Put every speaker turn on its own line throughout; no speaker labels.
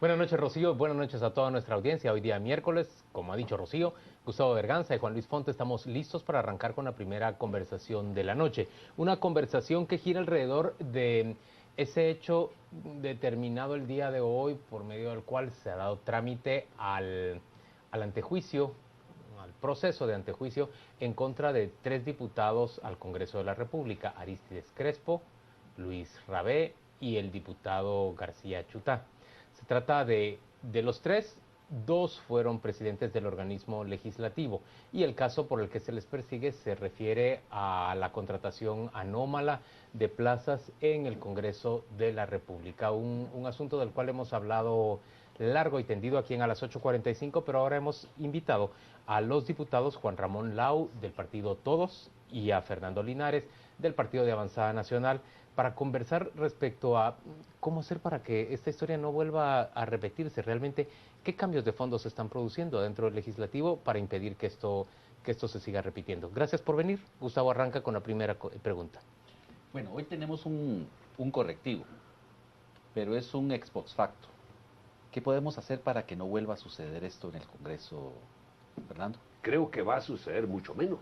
Buenas noches, Rocío. Buenas noches a toda nuestra audiencia. Hoy día miércoles, como ha dicho Rocío, Gustavo Berganza y Juan Luis Fonte estamos listos para arrancar con la primera conversación de la noche. Una conversación que gira alrededor de ese hecho determinado el día de hoy, por medio del cual se ha dado trámite al antejuicio, al proceso de antejuicio en contra de 3 diputados al Congreso de la República: Arístides Crespo, Luis Rabé y el diputado García Chutá. Se trata de los 3, 2 fueron presidentes del organismo legislativo y el caso por el que se les persigue se refiere a la contratación anómala de plazas en el Congreso de la República, un asunto del cual hemos hablado largo y tendido aquí en A las 8:45, pero ahora hemos invitado a los diputados Juan Ramón Lau del partido Todos y a Fernando Linares del Partido de Avanzada Nacional para conversar respecto a cómo hacer para que esta historia no vuelva a repetirse. Realmente, ¿qué cambios de fondo se están produciendo dentro del legislativo para impedir que esto se siga repitiendo? Gracias por venir. Gustavo arranca con la primera pregunta.
Bueno, hoy tenemos un correctivo, pero es un ex post facto. ¿Qué podemos hacer para que no vuelva a suceder esto en el Congreso, Fernando?
Creo que va a suceder mucho menos.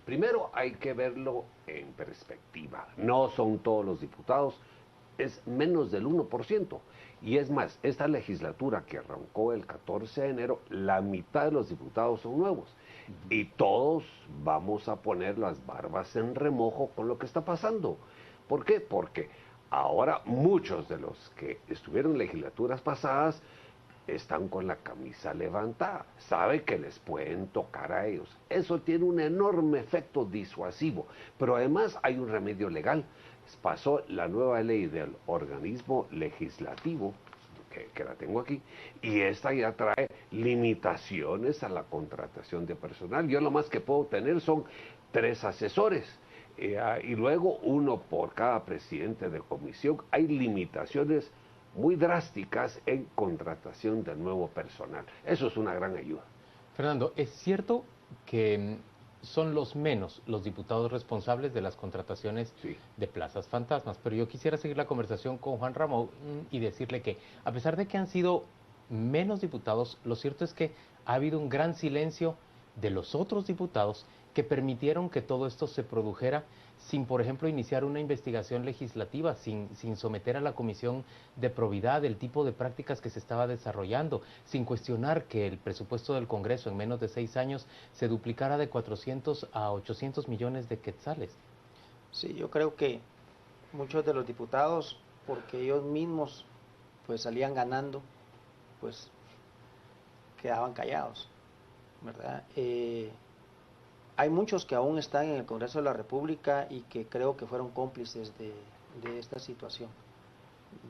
Primero hay que verlo en perspectiva. No son todos los diputados, es menos del 1%. Y es más, esta legislatura que arrancó el 14 de enero, la mitad de los diputados son nuevos. Y todos vamos a poner las barbas en remojo con lo que está pasando. ¿Por qué? Porque ahora muchos de los que estuvieron en legislaturas pasadas están con la camisa levantada, sabe que les pueden tocar a ellos. Eso tiene un enorme efecto disuasivo, pero además hay un remedio legal. Pasó la nueva ley del organismo legislativo, que la tengo aquí, y esta ya trae limitaciones a la contratación de personal. Yo lo más que puedo tener son 3 asesores. Y luego 1 por cada presidente de comisión. Hay limitaciones muy drásticas en contratación de nuevo personal. Eso es una gran ayuda.
Fernando, es cierto que son los menos los diputados responsables de las contrataciones
Sí.
de plazas fantasmas, pero yo quisiera seguir la conversación con Juan Ramón y decirle que a pesar de que han sido menos diputados, lo cierto es que ha habido un gran silencio de los otros diputados que permitieron que todo esto se produjera sin, por ejemplo, iniciar una investigación legislativa, sin someter a la Comisión de Probidad el tipo de prácticas que se estaba desarrollando, sin cuestionar que el presupuesto del Congreso en menos de 6 años se duplicara de 400 a 800 millones de quetzales.
Sí, yo creo que muchos de los diputados, porque ellos mismos pues salían ganando, pues quedaban callados, ¿verdad? Hay muchos que aún están en el Congreso de la República y que creo que fueron cómplices de esta situación.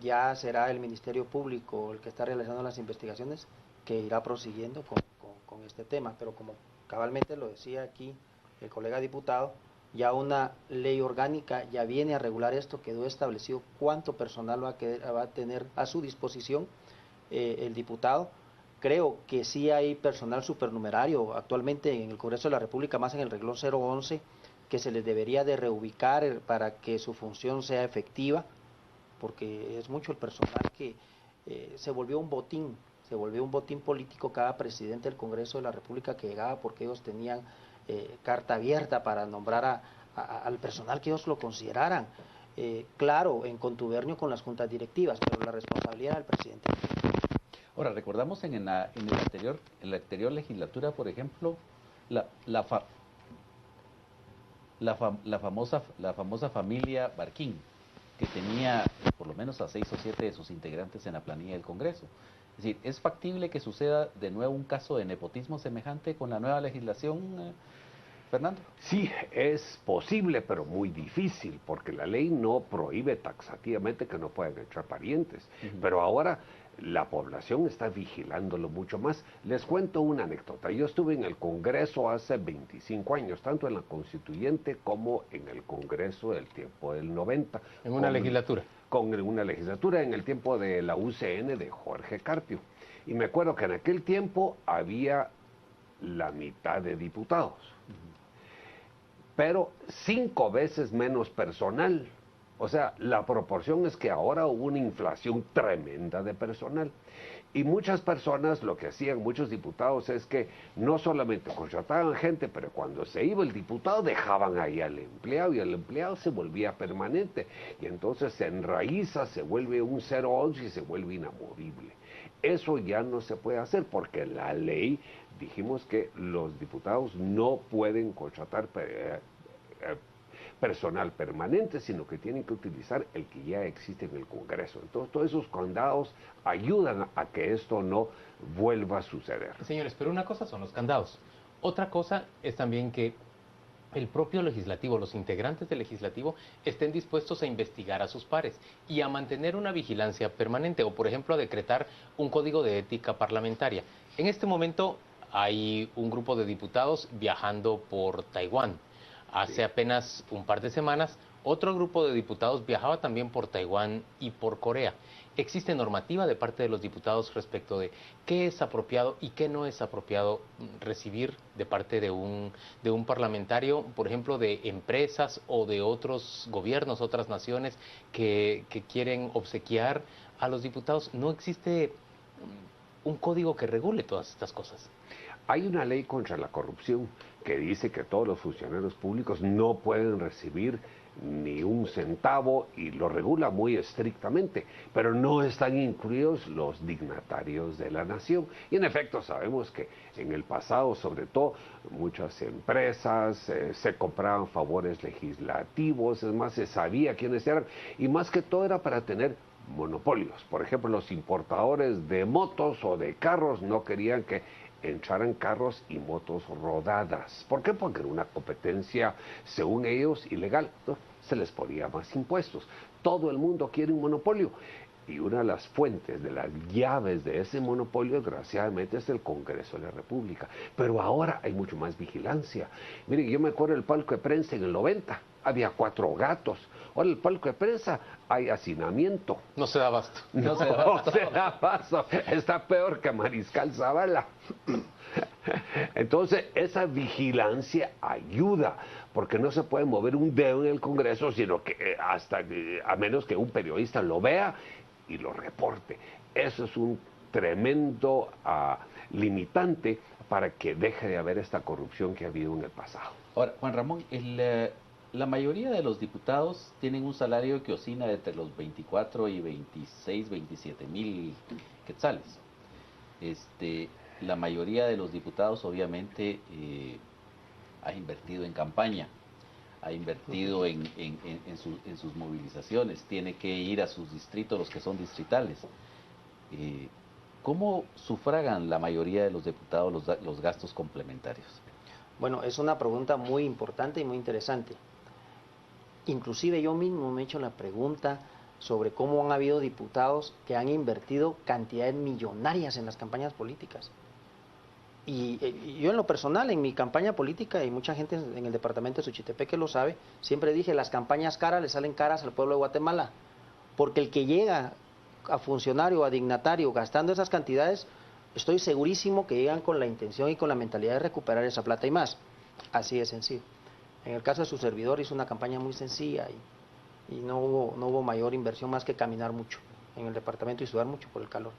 Ya será el Ministerio Público el que está realizando las investigaciones que irá prosiguiendo con este tema, pero como cabalmente lo decía aquí el colega diputado, ya una ley orgánica ya viene a regular esto, quedó establecido cuánto personal va a tener a su disposición el diputado. Creo que sí hay personal supernumerario actualmente en el Congreso de la República, más en el renglón 011, que se les debería de reubicar para que su función sea efectiva, porque es mucho el personal que se volvió un botín político cada presidente del Congreso de la República que llegaba, porque ellos tenían carta abierta para nombrar al personal que ellos lo consideraran, claro, en contubernio con las juntas directivas, pero la responsabilidad del presidente.
Ahora, recordamos en la anterior legislatura, por ejemplo, la famosa familia Barquín, que tenía por lo menos a 6 o 7 de sus integrantes en la planilla del Congreso. Es decir, ¿es factible que suceda de nuevo un caso de nepotismo semejante con la nueva legislación, Fernando?
Sí, es posible, pero muy difícil, porque la ley no prohíbe taxativamente que no puedan echar parientes. Pero ahora la población está vigilándolo mucho más. Les cuento una anécdota. Yo estuve en el Congreso hace 25 años, tanto en la Constituyente como en el Congreso del tiempo del 90.
En una legislatura.
Con una legislatura en el tiempo de la UCN de Jorge Carpio. Y me acuerdo que en aquel tiempo había la mitad de diputados, pero 5 veces menos personal. O sea, la proporción es que ahora hubo una inflación tremenda de personal. Y muchas personas, lo que hacían muchos diputados es que no solamente contrataban gente, pero cuando se iba el diputado dejaban ahí al empleado y el empleado se volvía permanente. Y entonces se enraiza, se vuelve un 011 y se vuelve inamovible. Eso ya no se puede hacer porque la ley dijimos que los diputados no pueden contratar personal permanente, sino que tienen que utilizar el que ya existe en el Congreso. Entonces, todos esos candados ayudan a que esto no vuelva a suceder.
Señores, pero una cosa son los candados. Otra cosa es también que el propio legislativo, los integrantes del legislativo, estén dispuestos a investigar a sus pares y a mantener una vigilancia permanente o, por ejemplo, a decretar un código de ética parlamentaria. En este momento hay un grupo de diputados viajando por Taiwán. Hace apenas un par de semanas, otro grupo de diputados viajaba también por Taiwán y por Corea. ¿Existe normativa de parte de los diputados respecto de qué es apropiado y qué no es apropiado recibir de parte de un parlamentario, por ejemplo, de empresas o de otros gobiernos, otras naciones que quieren obsequiar a los diputados? ¿No existe un código que regule todas estas cosas?
Hay una ley contra la corrupción que dice que todos los funcionarios públicos no pueden recibir ni un centavo y lo regula muy estrictamente, pero no están incluidos los dignatarios de la nación. Y en efecto sabemos que en el pasado, sobre todo, muchas empresas se compraban favores legislativos, es más, se sabía quiénes eran, y más que todo era para tener monopolios. Por ejemplo, los importadores de motos o de carros no querían que entraran carros y motos rodadas. ¿Por qué? Porque era una competencia, según ellos, ilegal. ¿No? Se les ponía más impuestos. Todo el mundo quiere un monopolio. Y una de las fuentes, de las llaves de ese monopolio, desgraciadamente, es el Congreso de la República. Pero ahora hay mucho más vigilancia. Miren, yo me acuerdo del palco de prensa en el 90. Había 4 gatos. Ahora el palco de prensa hay hacinamiento.
No se da abasto.
No se da abasto. Está peor que Mariscal Zavala. Entonces, esa vigilancia ayuda, porque no se puede mover un dedo en el Congreso, sino que a menos que un periodista lo vea y lo reporte. Eso es un tremendo limitante para que deje de haber esta corrupción que ha habido en el pasado.
Ahora, Juan Ramón, la mayoría de los diputados tienen un salario que oscila entre los 24 y 26, 27 mil quetzales. La mayoría de los diputados obviamente ha invertido en campaña, ha invertido en sus movilizaciones, tiene que ir a sus distritos, los que son distritales. ¿Cómo sufragan la mayoría de los diputados los gastos complementarios?
Bueno, es una pregunta muy importante y muy interesante. Inclusive yo mismo me he hecho la pregunta sobre cómo han habido diputados que han invertido cantidades millonarias en las campañas políticas. Y yo en lo personal, en mi campaña política, y mucha gente en el departamento de Suchitepeque lo sabe, siempre dije, las campañas caras le salen caras al pueblo de Guatemala, porque el que llega a funcionario, a dignatario, gastando esas cantidades, estoy segurísimo que llegan con la intención y con la mentalidad de recuperar esa plata y más. Así de sencillo. En el caso de su servidor hizo una campaña muy sencilla y no hubo mayor inversión más que caminar mucho en el departamento y sudar mucho por el calor.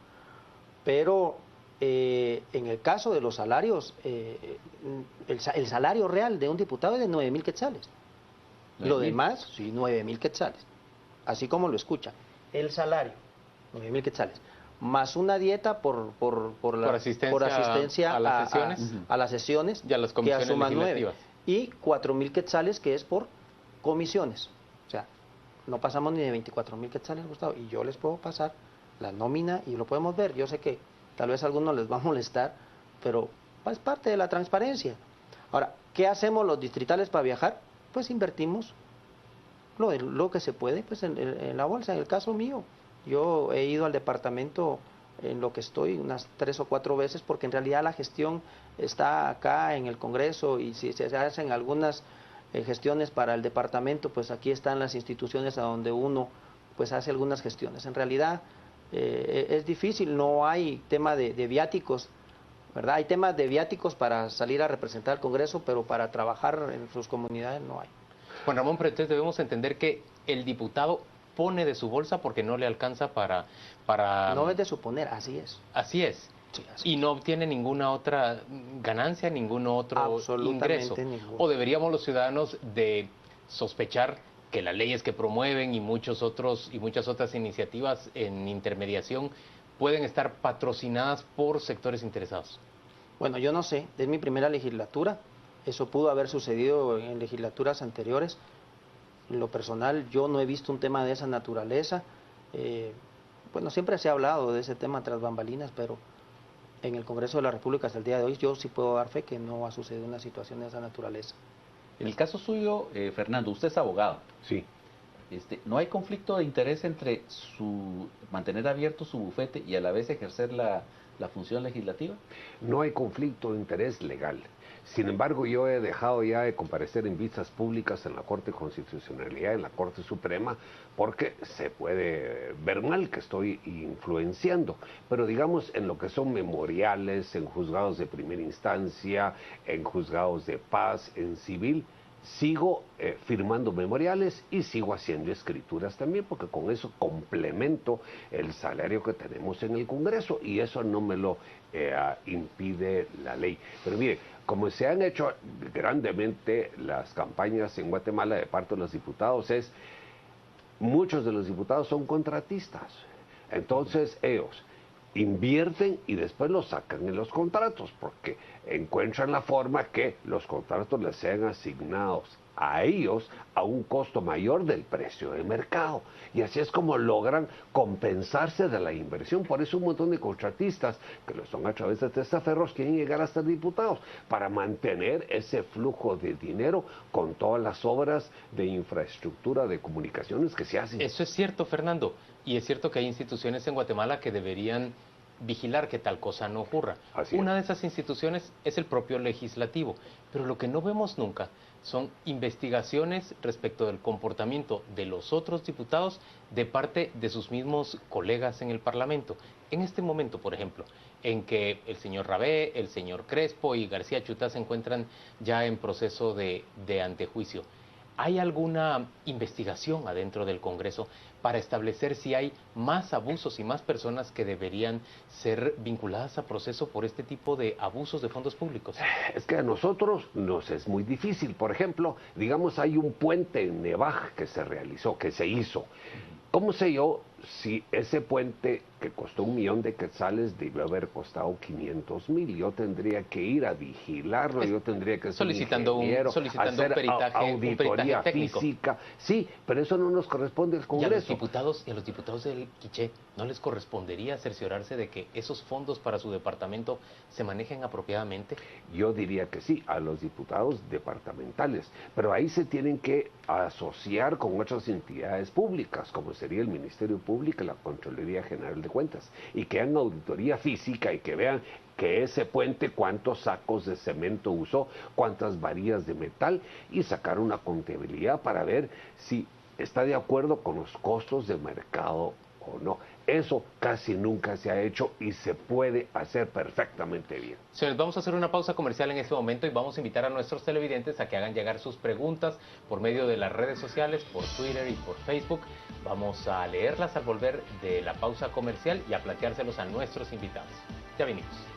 Pero en el caso de los salarios, el salario real de un diputado es de 9,000 quetzales. Lo demás, sí, 9,000 quetzales. Así como lo escuchan. El salario, 9,000 quetzales. Más una dieta por asistencia
a las sesiones,
a las sesiones
y a las comisiones
que asuman
legislativas.
9. Y 4,000 quetzales que es por comisiones. O sea, no pasamos ni de 24,000 quetzales, Gustavo. Y yo les puedo pasar la nómina y lo podemos ver. Yo sé que tal vez a algunos les va a molestar, pero es parte de la transparencia. Ahora, ¿qué hacemos los distritales para viajar? Pues invertimos lo que se puede pues en la bolsa. En el caso mío, yo he ido al departamento en lo que estoy unas 3 o 4 veces, porque en realidad la gestión está acá en el Congreso, y si se hacen algunas gestiones para el departamento, pues aquí están las instituciones a donde uno pues hace algunas gestiones. En realidad es difícil, no hay tema de viáticos, ¿verdad? Hay temas de viáticos para salir a representar al Congreso, pero para trabajar en sus comunidades no hay.
Juan Ramón, pero entonces debemos entender que el diputado pone de su bolsa porque no le alcanza para...
No es de suponer, así es.
Así es.
Sí, así
Y
es.
no obtiene ninguna otra ganancia, ningún otro
Absolutamente
ingreso.
ninguno.
O deberíamos los ciudadanos de sospechar que las leyes que promueven y muchas otras iniciativas en intermediación pueden estar patrocinadas por sectores interesados.
Bueno, yo no sé, es mi primera legislatura, eso pudo haber sucedido en legislaturas anteriores. En lo personal, yo no he visto un tema de esa naturaleza. Bueno, siempre se ha hablado de ese tema tras bambalinas, pero en el Congreso de la República hasta el día de hoy yo sí puedo dar fe que no ha sucedido una situación de esa naturaleza.
En el caso suyo, Fernando, usted es abogado.
Sí.
¿No hay conflicto de interés entre mantener abierto su bufete y a la vez ejercer la función legislativa?
No hay conflicto de interés legal. Sin embargo, yo he dejado ya de comparecer en vistas públicas en la Corte de Constitucionalidad, en la Corte Suprema, porque se puede ver mal que estoy influenciando. Pero digamos, en lo que son memoriales, en juzgados de primera instancia, en juzgados de paz, en civil, sigo firmando memoriales y sigo haciendo escrituras también, porque con eso complemento el salario que tenemos en el Congreso y eso no me lo impide la ley. Pero mire, como se han hecho grandemente las campañas en Guatemala de parte de los diputados, muchos de los diputados son contratistas. Entonces ellos invierten y después lo sacan en los contratos, porque encuentran la forma que los contratos les sean asignados a ellos a un costo mayor del precio de mercado. Y así es como logran compensarse de la inversión. Por eso un montón de contratistas que lo son a través de testaferros quieren llegar a ser diputados para mantener ese flujo de dinero con todas las obras de infraestructura de comunicaciones que se hacen.
Eso es cierto, Fernando. Y es cierto que hay instituciones en Guatemala que deberían vigilar que tal cosa no ocurra. Una de esas instituciones es el propio legislativo, pero lo que no vemos nunca son investigaciones respecto del comportamiento de los otros diputados de parte de sus mismos colegas en el Parlamento. En este momento, por ejemplo, en que el señor Rabé, el señor Crespo y García Chutá se encuentran ya en proceso de antejuicio. ¿Hay alguna investigación adentro del Congreso para establecer si hay más abusos y más personas que deberían ser vinculadas a proceso por este tipo de abusos de fondos públicos?
Es que a nosotros nos es muy difícil. Por ejemplo, digamos, hay un puente en Nevaj que se realizó, que se hizo. ¿Cómo sé yo si ese puente que costó 1 millón de quetzales debió haber costado 500,000? Yo tendría que ir a vigilarlo, yo tendría que ser
solicitando
hacer
un peritaje técnico.
física. Sí, pero eso no nos corresponde al Congreso.
Y a los diputados del Quiché, ¿no les correspondería cerciorarse de que esos fondos para su departamento se manejen apropiadamente?
Yo diría que sí, a los diputados departamentales, pero ahí se tienen que asociar con otras entidades públicas, como sería el Ministerio Público y la Contraloría General de Cuentas, y que hagan auditoría física y que vean que ese puente cuántos sacos de cemento usó, cuántas varillas de metal, y sacar una contabilidad para ver si está de acuerdo con los costos de mercado o no. Eso casi nunca se ha hecho y se puede hacer perfectamente bien.
Señores, vamos a hacer una pausa comercial en este momento y vamos a invitar a nuestros televidentes a que hagan llegar sus preguntas por medio de las redes sociales, por Twitter y por Facebook. Vamos a leerlas al volver de la pausa comercial y a planteárselos a nuestros invitados. Ya venimos.